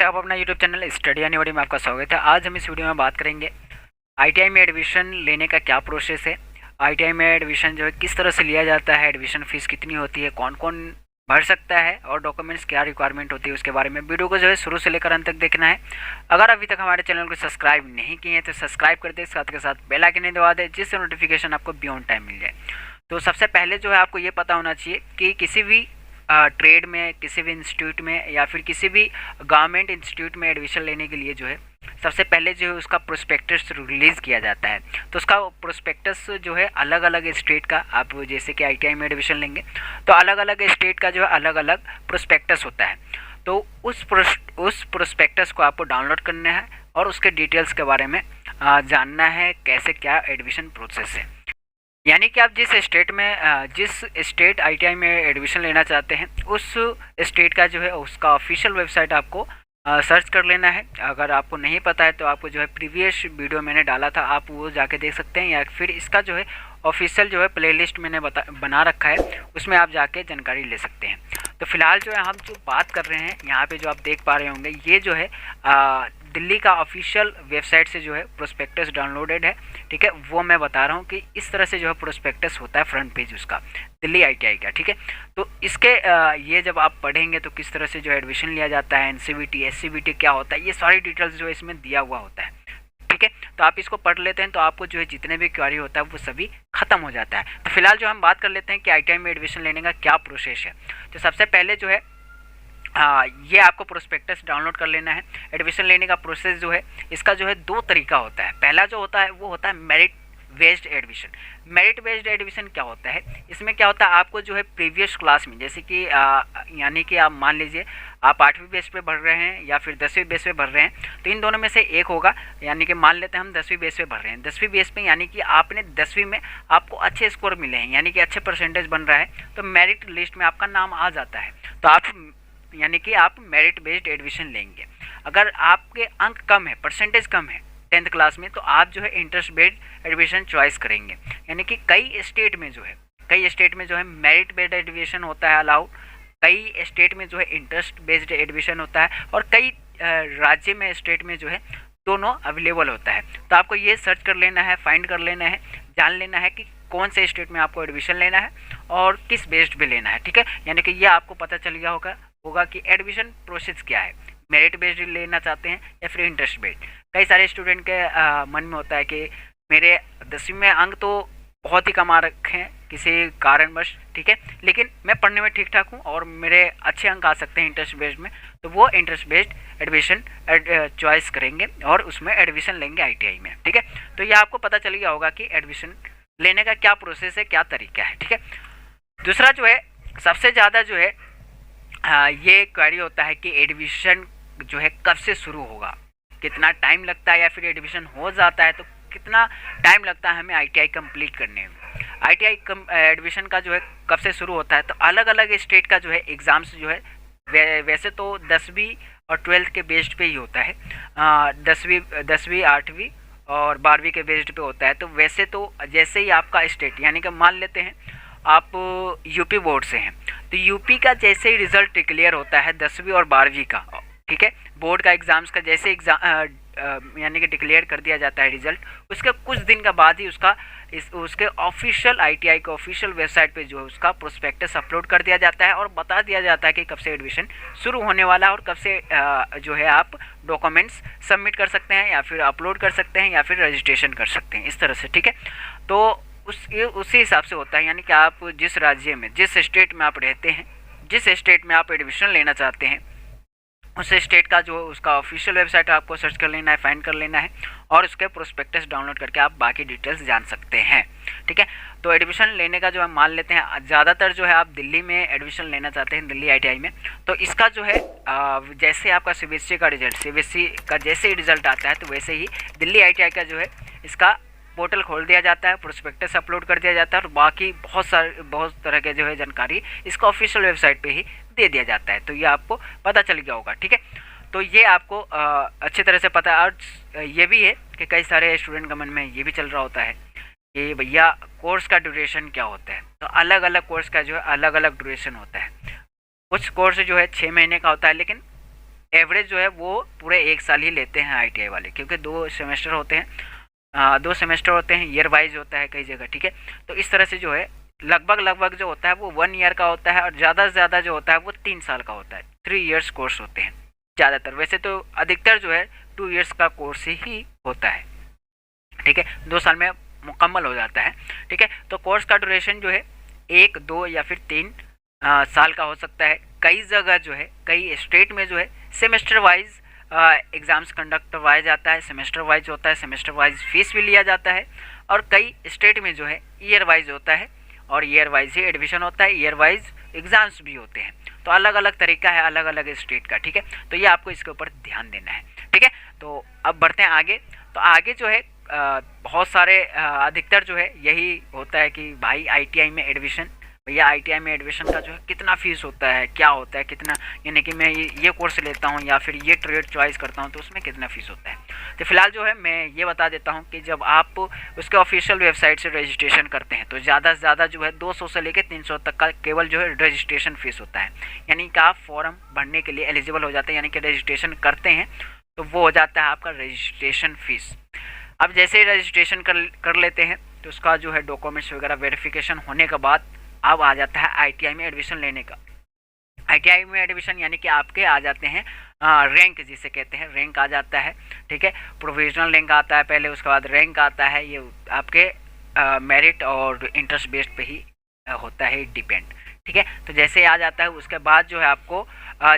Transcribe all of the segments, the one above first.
नमस्ते। आप अपना यूट्यूब चैनल स्टडी एनीबॉडी में आपका स्वागत है। आज हम इस वीडियो में बात करेंगे आईटीआई में एडमिशन लेने का क्या प्रोसेस है, आईटीआई में एडमिशन जो है किस तरह से लिया जाता है, एडमिशन फ़ीस कितनी होती है, कौन कौन भर सकता है और डॉक्यूमेंट्स क्या रिक्वायरमेंट होती है, उसके बारे में वीडियो को जो है शुरू से लेकर अंत तक देखना है। अगर अभी तक हमारे चैनल को सब्सक्राइब नहीं किए हैं तो सब्सक्राइब कर दें, साथ के साथ बेल आइकन दबा दें जिससे नोटिफिकेशन आपको बियॉन्ड टाइम मिल जाए। तो सबसे पहले जो है आपको ये पता होना चाहिए कि किसी भी ट्रेड में, किसी भी इंस्टीट्यूट में या फिर किसी भी गवर्नमेंट इंस्टीट्यूट में एडमिशन लेने के लिए जो है सबसे पहले जो है उसका प्रोस्पेक्टस रिलीज़ किया जाता है। तो उसका प्रोस्पेक्टस जो है अलग अलग स्टेट का, आप जैसे कि आईटीआई में एडमिशन लेंगे तो अलग अलग स्टेट का जो है अलग अलग प्रोस्पेक्टस होता है। तो उस प्रोस्पेक्टस को आपको डाउनलोड करना है और उसके डिटेल्स के बारे में जानना है, कैसे क्या एडमिशन प्रोसेस है। यानी कि आप जिस स्टेट आईटीआई में एडमिशन लेना चाहते हैं उस स्टेट का जो है उसका ऑफिशियल वेबसाइट आपको सर्च कर लेना है। अगर आपको नहीं पता है तो आपको जो है प्रीवियस वीडियो मैंने डाला था, आप वो जाके देख सकते हैं, या फिर इसका जो है ऑफिशियल जो है प्लेलिस्ट मैंने बना रखा है, उसमें आप जाके जानकारी ले सकते हैं। तो फिलहाल जो है हम जो बात कर रहे हैं यहाँ पे जो आप देख पा रहे होंगे ये जो है दिल्ली का ऑफिशियल वेबसाइट से जो है प्रोस्पेक्टस डाउनलोडेड है। ठीक है, वो मैं बता रहा हूँ कि इस तरह से जो है प्रोस्पेक्टस होता है, फ्रंट पेज उसका दिल्ली आईटीआई का। ठीक है, तो इसके ये जब आप पढ़ेंगे तो किस तरह से जो एडमिशन लिया जाता है, एनसीवीटी एससीवीटी क्या होता है, ये सारी डिटेल्स जो है इसमें दिया हुआ होता है। ठीक है, तो आप इसको पढ़ लेते हैं तो आपको जो है जितने भी क्वेरी होता है वो सभी खत्म हो जाता है। तो फिलहाल जो हम बात कर लेते हैं कि आईटीआई में एडमिशन लेने का क्या प्रोसेस है। तो सबसे पहले जो है ये आपको प्रोस्पेक्टस डाउनलोड कर लेना है। एडमिशन लेने का प्रोसेस जो है इसका जो है दो तरीका होता है। पहला जो होता है वो होता है merit based admission. Merit based admission क्या होता है, इसमें क्या होता है आपको जो है प्रीवियस क्लास में, जैसे कि यानी कि आप मान लीजिए आप 8वीं बेस पे भर रहे हैं या फिर 10वीं बेस पे भर रहे हैं, तो इन दोनों में से एक होगा। यानी कि मान लेते हैं हम 10वीं बेस पे भर रहे हैं, 10वीं बेस पे यानी कि आपने 10वीं में आपको अच्छे स्कोर मिले हैं, यानी कि अच्छे परसेंटेज बन रहा है, तो मेरिट लिस्ट में आपका नाम आ जाता है। तो आप यानी कि आप मेरिट बेस्ड एडमिशन लेंगे। अगर आपके अंक कम है, परसेंटेज कम है 10th क्लास में, तो आप जो है इंटरेस्ट बेस्ड एडमिशन चॉइस करेंगे। यानी कि कई स्टेट में जो है मेरिट बेस्ड एडमिशन होता है अलाउ, कई स्टेट में जो है इंटरेस्ट बेस्ड एडमिशन होता है, और कई राज्य में, स्टेट में जो है दोनों अवेलेबल होता है। तो आपको ये सर्च कर लेना है, फाइंड कर लेना है, जान लेना है कि कौन से स्टेट में आपको एडमिशन लेना है और किस बेस्ड पे लेना है। ठीक है, यानी कि ये आपको पता चल गया होगा कि एडमिशन प्रोसेस क्या है, मेरिट बेस्ड लेना चाहते हैं या फिर इंटरेस्ट बेस्ड। कई सारे स्टूडेंट के मन में होता है कि मेरे 10वीं में अंक तो बहुत ही कम आ रखे हैं किसी कारणवश, ठीक है, लेकिन मैं पढ़ने में ठीक ठाक हूँ और मेरे अच्छे अंक आ सकते हैं इंटरेस्ट बेस्ड में, तो वो इंटरेस्ट बेस्ड एडमिशन चॉइस करेंगे और उसमें एडमिशन लेंगे आईटीआई में। ठीक है, तो ये आपको पता चल गया होगा कि एडमिशन लेने का क्या प्रोसेस है, क्या तरीका है। ठीक है, दूसरा जो है सबसे ज़्यादा जो है ये क्वेरी होता है कि एडमिशन जो है कब से शुरू होगा, कितना टाइम लगता है, या फिर एडमिशन हो जाता है तो कितना टाइम लगता है हमें आईटीआई कंप्लीट करने में। आईटीआई एडमिशन का जो है कब से शुरू होता है, तो अलग अलग स्टेट का जो है एग्ज़ाम्स जो है वैसे तो 10वीं और 12th के बेस्ड पे ही होता है, 10वीं 8वीं और 12वीं के बेस्ड पे होता है। तो वैसे तो जैसे ही आपका स्टेट, यानी कि मान लेते हैं आप यूपी बोर्ड से हैं, तो यूपी का जैसे ही रिजल्ट डिक्लेयर होता है 10वीं और 12वीं का, ठीक है, बोर्ड का एग्ज़ाम्स का जैसे एग्ज़ाम यानी कि डिक्लेयर कर दिया जाता है रिजल्ट, उसके कुछ दिन का बाद ही उसके ऑफिशियल आईटीआई के ऑफिशियल वेबसाइट पे जो है उसका प्रोस्पेक्टस अपलोड कर दिया जाता है और बता दिया जाता है कि कब से एडमिशन शुरू होने वाला है और कब से जो है आप डॉक्यूमेंट्स सबमिट कर सकते हैं या फिर अपलोड कर सकते हैं या फिर रजिस्ट्रेशन कर सकते हैं, इस तरह से। ठीक है, तो उसी हिसाब से होता है। यानी कि आप जिस राज्य में, जिस स्टेट में आप रहते हैं, जिस स्टेट में आप एडमिशन लेना चाहते हैं, उस स्टेट का जो उसका ऑफिशियल वेबसाइट आपको सर्च कर लेना है, फाइंड कर लेना है और उसके प्रोस्पेक्टस डाउनलोड करके आप बाकी डिटेल्स जान सकते हैं। ठीक है, तो एडमिशन लेने का जो हम मान लेते हैं, ज़्यादातर जो है आप दिल्ली में एडमिशन लेना चाहते हैं, दिल्ली आईटीआई में, तो इसका जो है जैसे आपका सीबीएसई का जैसे ही रिजल्ट आता है तो वैसे ही दिल्ली आईटीआई का जो है इसका पोर्टल खोल दिया जाता है, प्रोस्पेक्टस अपलोड कर दिया जाता है और बाकी बहुत तरह के जो है जानकारी इसका ऑफिशियल वेबसाइट पे ही दे दिया जाता है। तो ये आपको पता चल गया होगा। ठीक है, तो ये आपको अच्छी तरह से पता है। और ये भी है कि कई सारे स्टूडेंट के मन में ये भी चल रहा होता है कि भैया कोर्स का ड्यूरेशन क्या होता है। तो अलग अलग कोर्स का जो है अलग अलग ड्यूरेशन होता है। कुछ कोर्स जो है 6 महीने का होता है, लेकिन एवरेज जो है वो पूरे 1 साल ही लेते हैं आईटीआई वाले, क्योंकि 2 सेमेस्टर होते हैं, 2 सेमेस्टर होते हैं, ईयर वाइज होता है कई जगह, ठीक है। तो इस तरह से जो है लगभग लगभग जो होता है वो 1 ईयर का होता है, और ज़्यादा से ज़्यादा जो होता है वो 3 साल का होता है, 3 ईयर्स कोर्स होते हैं ज़्यादातर। वैसे तो अधिकतर जो है 2 ईयर्स का कोर्स ही होता है, ठीक है, 2 साल में मुकम्मल हो जाता है, ठीक है। तो कोर्स का ड्यूरेशन जो है 1, 2 या फिर 3 साल का हो सकता है। कई जगह जो है, कई स्टेट में जो है सेमेस्टर वाइज एग्ज़ाम्स कंडक्ट करवाया जाता है, सेमेस्टर वाइज होता है, सेमेस्टर वाइज फीस भी लिया जाता है। और कई स्टेट में जो है ईयर वाइज होता है, और ईयर वाइज ही एडमिशन होता है, ईयर वाइज एग्ज़ाम्स भी होते हैं। तो अलग अलग तरीका है अलग अलग स्टेट का, ठीक है। तो ये आपको इसके ऊपर ध्यान देना है, ठीक है। तो अब बढ़ते हैं आगे। तो आगे जो है बहुत सारे अधिकतर जो है यही होता है कि भाई आईटीआई में एडमिशन, भैया आईटीआई में एडमिशन का जो है कितना फ़ीस होता है, क्या होता है, कितना, यानी कि मैं ये कोर्स लेता हूँ या फिर ये ट्रेड चॉइस करता हूँ तो उसमें कितना फ़ीस होता है। तो फिलहाल जो है मैं ये बता देता हूँ कि जब आप उसके ऑफिशियल वेबसाइट से रजिस्ट्रेशन करते हैं तो ज़्यादा से ज़्यादा जो है 200 से लेकर 300 तक का केवल जो है रजिस्ट्रेशन फ़ीस होता है। यानी कि आप फॉर्म भरने के लिए एलिजिबल हो जाते हैं, यानी कि रजिस्ट्रेशन करते हैं तो वो हो जाता है आपका रजिस्ट्रेशन फ़ीस। अब जैसे ही रजिस्ट्रेशन कर लेते हैं तो उसका जो है डॉक्यूमेंट्स वगैरह वेरिफिकेशन होने के बाद अब आ जाता है आईटीआई में एडमिशन लेने का। आईटीआई में एडमिशन यानी कि आपके आ जाते हैं रैंक, जिसे कहते हैं रैंक आ जाता है, ठीक है। प्रोविजनल रैंक आता है पहले, उसके बाद रैंक आता है। ये आपके मेरिट और इंटरेस्ट बेस्ड पे ही होता है डिपेंड, ठीक है। तो जैसे ही आ जाता है उसके बाद जो है आपको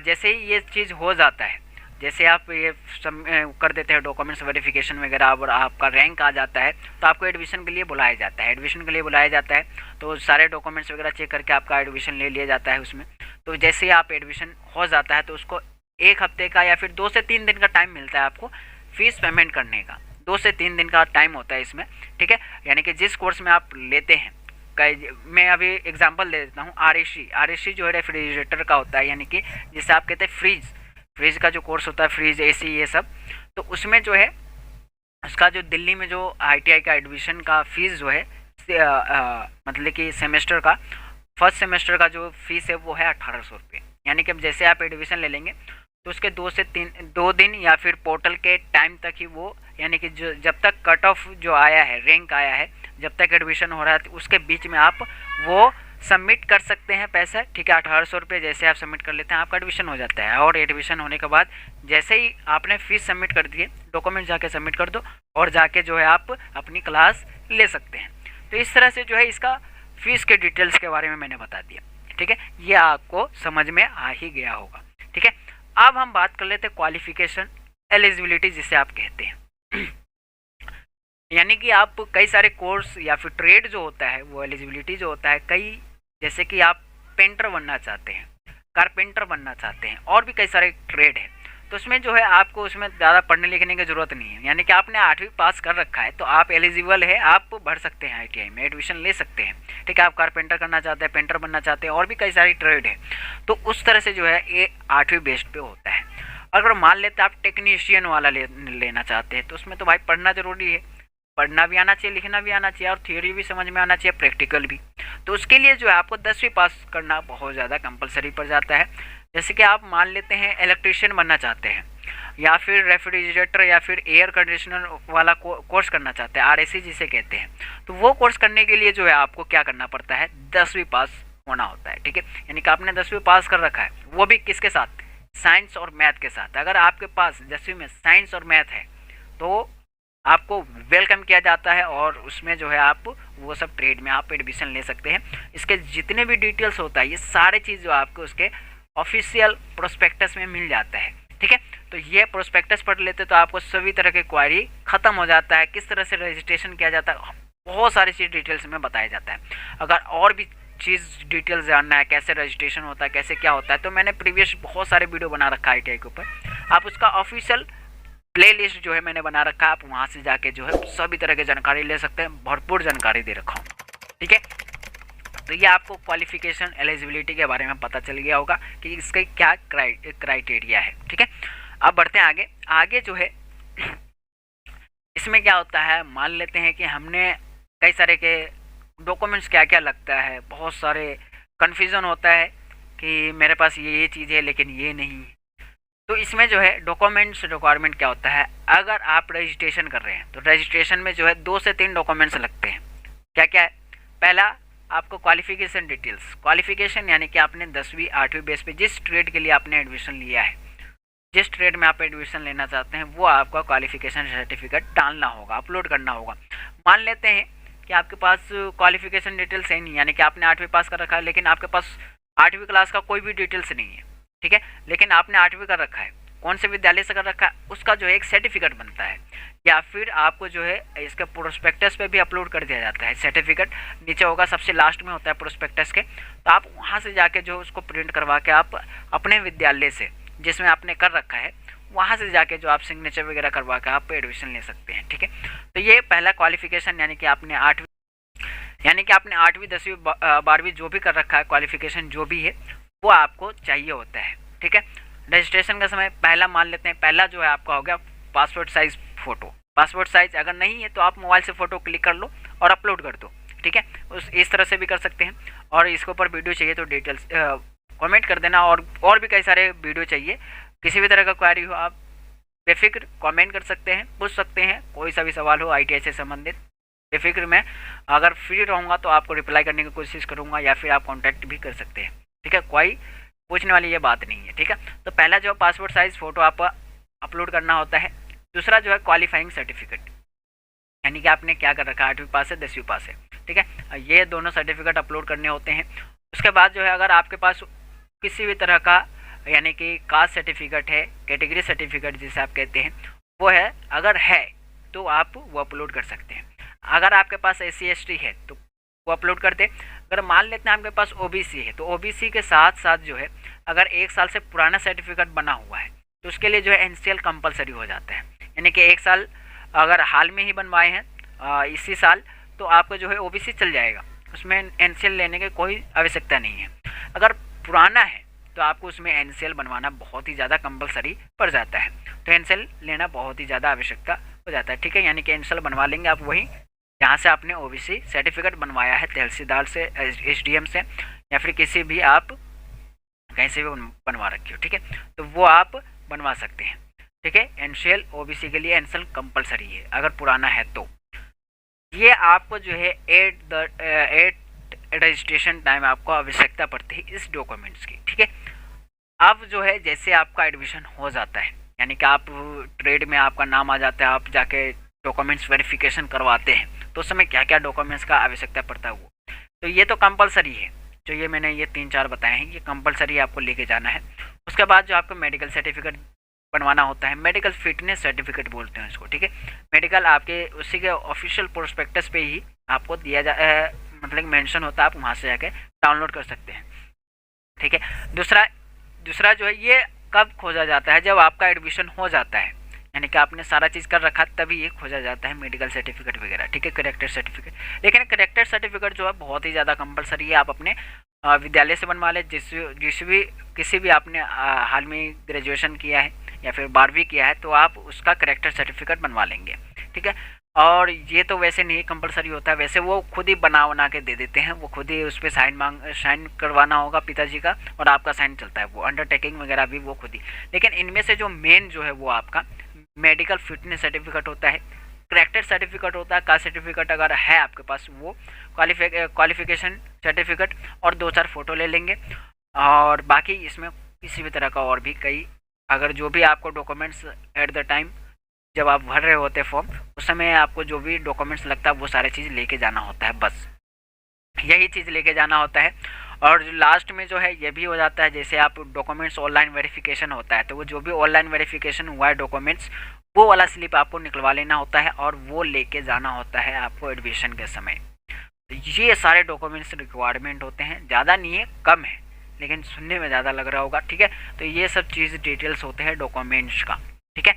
जैसे ही ये चीज़ हो जाता है, जैसे आप ये कर देते हैं डॉक्यूमेंट्स वेरिफिकेशन वगैरह और आपका रैंक आ जाता है तो आपको एडमिशन के लिए बुलाया जाता है। एडमिशन के लिए बुलाया जाता है तो सारे डॉक्यूमेंट्स वगैरह चेक करके आपका एडमिशन ले लिया जाता है उसमें। तो जैसे ही आप एडमिशन हो जाता है तो उसको 1 हफ्ते का या फिर 2 से 3 दिन का टाइम मिलता है आपको फीस पेमेंट करने का। 2 से 3 दिन का टाइम होता है इसमें, ठीक है। यानी कि जिस कोर्स में आप लेते हैं, मैं अभी एग्जांपल दे देता हूँ, आरएससी जो है रेफ्रिजरेटर का होता है, यानी कि जिसे आप कहते हैं फ्रिज का जो कोर्स होता है, फ्रिज एसी ये सब। तो उसमें जो है उसका जो दिल्ली में जो आईटीआई का एडमिशन का फीस जो है मतलब कि सेमेस्टर का, फर्स्ट सेमेस्टर का जो फीस है वो है 1800 रुपये। यानी कि अब जैसे आप एडमिशन ले लेंगे तो उसके 2 दिन या फिर पोर्टल के टाइम तक ही वो, यानी कि जो जब तक कट ऑफ जो आया है, रैंक आया है, जब तक एडमिशन हो रहा है उसके बीच में आप वो सबमिट कर सकते हैं पैसा, ठीक है। 1800 रुपये जैसे आप सबमिट कर लेते हैं आपका एडमिशन हो जाता है। और एडमिशन होने के बाद जैसे ही आपने फीस सबमिट कर दिए, डॉक्यूमेंट जाके सबमिट कर दो और जाके जो है आप अपनी क्लास ले सकते हैं। तो इस तरह से जो है इसका फीस के डिटेल्स के बारे में मैंने बता दिया, ठीक है। ये आपको समझ में आ ही गया होगा, ठीक है। अब हम बात कर लेते हैं क्वालिफिकेशन एलिजिबिलिटी जिसे आप कहते हैं। यानी कि आप कई सारे कोर्स या फिर ट्रेड जो होता है वो एलिजिबिलिटी जो होता है, कई जैसे कि आप पेंटर बनना चाहते हैं, कारपेंटर बनना चाहते हैं, और भी कई सारे ट्रेड है। तो उसमें जो है आपको उसमें ज़्यादा पढ़ने लिखने की ज़रूरत नहीं है, यानी कि आपने 8वीं पास कर रखा है तो आप एलिजिबल है, आप भर सकते हैं आईटीआई में, एडमिशन ले सकते हैं, ठीक है। आप कारपेंटर करना चाहते हैं, पेंटर बनना चाहते हैं, और भी कई सारी ट्रेड है। तो उस तरह से जो है ये 8वीं बेस्ड पे होता है। अगर मान लेते हैं आप टेक्नीशियन वाला लेना चाहते हैं तो उसमें तो भाई पढ़ना ज़रूरी है, पढ़ना भी आना चाहिए, लिखना भी आना चाहिए, और थियोरी भी समझ में आना चाहिए, प्रैक्टिकल भी। तो उसके लिए जो है आपको 10वीं पास करना बहुत ज़्यादा कंपलसरी पड़ जाता है। जैसे कि आप मान लेते हैं इलेक्ट्रीशियन बनना चाहते हैं, या फिर रेफ्रिजरेटर या फिर एयर कंडीशनर वाला कोर्स करना चाहते हैं, आरएसी जिसे कहते हैं। तो वो कोर्स करने के लिए जो है आपको क्या करना पड़ता है, 10वीं पास होना होता है, ठीक है। यानी कि आपने 10वीं पास कर रखा है, वो भी किसके साथ, साइंस और मैथ के साथ। अगर आपके पास 10वीं में साइंस और मैथ है तो आपको वेलकम किया जाता है, और उसमें जो है आप वो सब ट्रेड में आप एडमिशन ले सकते हैं। इसके जितने भी डिटेल्स होता है ये सारे चीज़ जो आपको उसके ऑफिशियल प्रोस्पेक्टस में मिल जाता है, ठीक है। तो ये प्रोस्पेक्टस पढ़ लेते तो आपको सभी तरह के क्वारी खत्म हो जाता है, किस तरह से रजिस्ट्रेशन किया जाता है, बहुत सारी चीज़ डिटेल्स में बताया जाता है। अगर और भी चीज़ डिटेल्स जानना है, कैसे रजिस्ट्रेशन होता है, कैसे क्या होता है, तो मैंने प्रीवियस बहुत सारे वीडियो बना रखा है आईटीआई के ऊपर, आप उसका ऑफिशियल प्ले लिस्ट जो है मैंने बना रखा है, आप वहाँ से जाके जो है सभी तरह की जानकारी ले सकते हैं, भरपूर जानकारी दे रखा हूँ, ठीक है। तो ये आपको क्वालिफिकेशन एलिजिबिलिटी के बारे में पता चल गया होगा कि इसके क्या क्राइटेरिया है, ठीक है। अब बढ़ते हैं आगे। आगे जो है इसमें क्या होता है, मान लेते हैं कि हमने कई सारे के डॉक्यूमेंट्स क्या क्या लगता है, बहुत सारे कन्फ्यूज़न होता है कि मेरे पास ये चीज़ है लेकिन ये नहीं, तो इसमें जो है डॉक्यूमेंट्स रिक्वायरमेंट क्या होता है, अगर आप रजिस्ट्रेशन कर रहे हैं तो रजिस्ट्रेशन में जो है 2 से 3 डॉक्यूमेंट्स लगते हैं। क्या क्या है, पहला आपको क्वालिफिकेशन डिटेल्स, क्वालिफिकेशन यानी कि आपने 10वीं 8वीं बेस पे जिस ट्रेड के लिए आपने एडमिशन लिया है, जिस ट्रेड में आप एडमिशन लेना चाहते हैं, वो आपका क्वालिफिकेशन सर्टिफिकेट डालना होगा, अपलोड करना होगा। मान लेते हैं कि आपके पास क्वालिफिकेशन डिटेल्स है नहीं, यानी कि आपने 8वीं पास कर रखा है लेकिन आपके पास 8वीं क्लास का कोई भी डिटेल्स नहीं है, ठीक है, लेकिन आपने 8वीं कर रखा है, कौन से विद्यालय से कर रखा है, उसका जो है एक सर्टिफिकेट बनता है, या फिर आपको जो है इसका प्रोस्पेक्टस पे भी अपलोड कर दिया जाता है सर्टिफिकेट, नीचे होगा सबसे लास्ट में होता है प्रोस्पेक्टस के, तो आप वहाँ से जाके जो उसको प्रिंट करवा के आप अपने विद्यालय से जिसमें आपने कर रखा है वहाँ से जाके जो आप सिग्नेचर वगैरह करवा के आप एडमिशन ले सकते हैं, ठीक है। तो ये पहला क्वालिफिकेशन यानी कि आपने 8वीं 10वीं 12वीं जो भी कर रखा है, क्वालिफिकेशन जो भी है वो आपको चाहिए होता है, ठीक है। रजिस्ट्रेशन का समय पहला मान लेते हैं, पहला जो है आपका हो गया passport size photo. Passport size अगर नहीं है तो आप मोबाइल से फ़ोटो क्लिक कर लो और अपलोड कर दो, ठीक है, इस तरह से भी कर सकते हैं। और इसके ऊपर वीडियो चाहिए तो डिटेल्स कमेंट कर देना, और भी कई सारे वीडियो चाहिए, किसी भी तरह का क्वेरी हो आप बेफिक्र कमेंट कर सकते हैं, पूछ सकते हैं, कोई सा भी सवाल हो ITI से संबंधित बेफिक्र मैं अगर फ्री रहूँगा तो आपको रिप्लाई करने की कोशिश करूँगा, या फिर आप कॉन्टैक्ट भी कर सकते हैं, ठीक है, कोई पूछने वाली ये बात नहीं है, ठीक है। तो पहला जो पासपोर्ट साइज़ फ़ोटो आप अपलोड करना होता है। दूसरा जो है क्वालिफाइंग सर्टिफिकेट, यानी कि आपने क्या कर रखा है, 8वीं पास है 10वीं पास है, ठीक है, ये दोनों सर्टिफिकेट अपलोड करने होते हैं। उसके बाद जो है अगर आपके पास किसी भी तरह का यानी कि कास्ट सर्टिफिकेट है, कैटेगरी सर्टिफिकेट जिसे आप कहते हैं, वो है, अगर है तो आप वो अपलोड कर सकते हैं। अगर आपके पास SC ST है तो वो अपलोड कर दे। अगर मान लेते हैं आपके पास OBC है तो OBC के साथ साथ जो है अगर 1 साल से पुराना सर्टिफिकेट बना हुआ है तो उसके लिए जो है NCL कंपलसरी हो जाता है, यानी कि 1 साल अगर हाल में ही बनवाए हैं इसी साल तो आपका जो है OBC चल जाएगा, उसमें NCL लेने की कोई आवश्यकता नहीं है। अगर पुराना है तो आपको उसमें NCL बनवाना बहुत ही ज़्यादा कंपलसरी पड़ जाता है, तो NCL लेना बहुत ही ज़्यादा आवश्यकता हो जाता है, ठीक है, यानी कि NCL बनवा लेंगे आप वहीं जहाँ से आपने OBC सर्टिफिकेट बनवाया है, तहसीलदार से, SDM से, या फिर किसी भी आप कहीं से भी बनवा रखी हो, ठीक है, तो वो आप बनवा सकते हैं, ठीक है। NCL OBC के लिए NCL कंपलसरी है अगर पुराना है तो। ये आपको जो है एट रजिस्ट्रेशन टाइम आपको आवश्यकता पड़ती है इस डॉक्यूमेंट्स की, ठीक है। अब जो है जैसे आपका एडमिशन हो जाता है, यानी कि आप ट्रेड में आपका नाम आ जाता है, आप जाके डॉक्यूमेंट्स वेरिफिकेशन करवाते हैं, तो उस समय क्या क्या डॉक्यूमेंट्स का आवश्यकता पड़ता है वो, तो ये तो कंपलसरी है, जो ये मैंने ये 3-4 बताए हैं, ये कंपलसरी आपको लेके जाना है। उसके बाद जो आपको मेडिकल सर्टिफिकेट बनवाना होता है, मेडिकल फिटनेस सर्टिफिकेट बोलते हैं इसको, ठीक है, मेडिकल आपके उसी के ऑफिशियल प्रोस्पेक्टस पे ही आपको दिया मतलब मेंशन होता है, आप वहाँ से जाके डाउनलोड कर सकते हैं, ठीक है। दूसरा जो है ये कब खोजा जाता है, जब आपका एडमिशन हो जाता है, यानी कि आपने सारा चीज़ कर रखा तभी ये खोजा जाता है मेडिकल सर्टिफिकेट वगैरह, ठीक है, करेक्टर सर्टिफिकेट। लेकिन करेक्टर सर्टिफिकेट जो है बहुत ही ज़्यादा कंपलसरी है, आप अपने विद्यालय से बनवा लें, किसी भी आपने हाल में ग्रेजुएशन किया है या फिर 12वीं किया है तो आप उसका करेक्टर सर्टिफिकेट बनवा लेंगे, ठीक है। और ये तो वैसे नहीं कंपलसरी होता है, वैसे वो खुद ही बना के दे देते हैं, वो खुद ही उस पर साइन करवाना होगा पिताजी का और आपका साइन चलता है, वो अंडरटेकिंग वगैरह भी वो खुद ही। लेकिन इनमें से जो मेन जो है वो आपका मेडिकल फिटनेस सर्टिफिकेट होता है, करेक्टर सर्टिफिकेट होता है, कास्ट सर्टिफिकेट अगर है आपके पास वो, क्वालिफिकेशन सर्टिफिकेट और 2-4 फ़ोटो ले लेंगे। और बाकी इसमें किसी भी तरह का और भी कई अगर जो भी आपको डॉक्यूमेंट्स एट द टाइम जब आप भर रहे होते फॉर्म उस समय आपको जो भी डॉक्यूमेंट्स लगता है वो सारे चीज़ लेके जाना होता है, बस यही चीज़ लेके जाना होता है। और लास्ट में जो है ये भी हो जाता है, जैसे आप डॉक्यूमेंट्स ऑनलाइन वेरिफिकेशन होता है तो वो जो भी ऑनलाइन वेरिफिकेशन हुआ है डॉक्यूमेंट्स वो वाला स्लिप आपको निकलवा लेना होता है और वो लेके जाना होता है आपको एडमिशन के समय। तो ये सारे डॉक्यूमेंट्स रिक्वायरमेंट होते हैं, ज़्यादा नहीं है, कम है, लेकिन सुनने में ज़्यादा लग रहा होगा, ठीक है। तो ये सब चीज़ डिटेल्स होते हैं डॉक्यूमेंट्स का, ठीक है।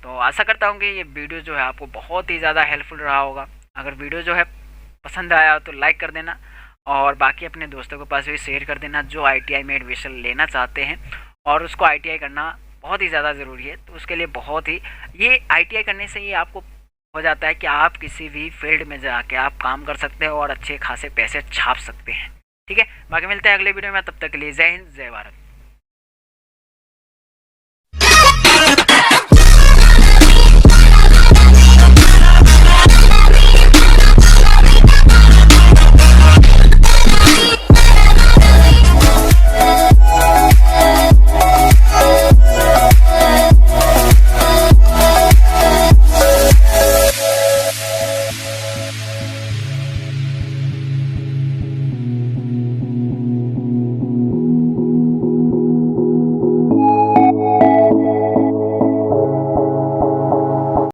तो आशा करता हूँ कि ये वीडियो जो है आपको बहुत ही ज़्यादा हेल्पफुल रहा होगा। अगर वीडियो जो है पसंद आया तो लाइक कर देना और बाकी अपने दोस्तों के पास भी शेयर कर देना जो ITI में एडमिशन लेना चाहते हैं और उसको ITI करना बहुत ही ज़्यादा ज़रूरी है। तो उसके लिए बहुत ही ये ITI करने से ये आपको हो जाता है कि आप किसी भी फील्ड में जाके आप काम कर सकते हैं और अच्छे खासे पैसे छाप सकते हैं, ठीक है। बाकी मिलते हैं अगले वीडियो में, तब तक के लिए जय हिंद जय भारत।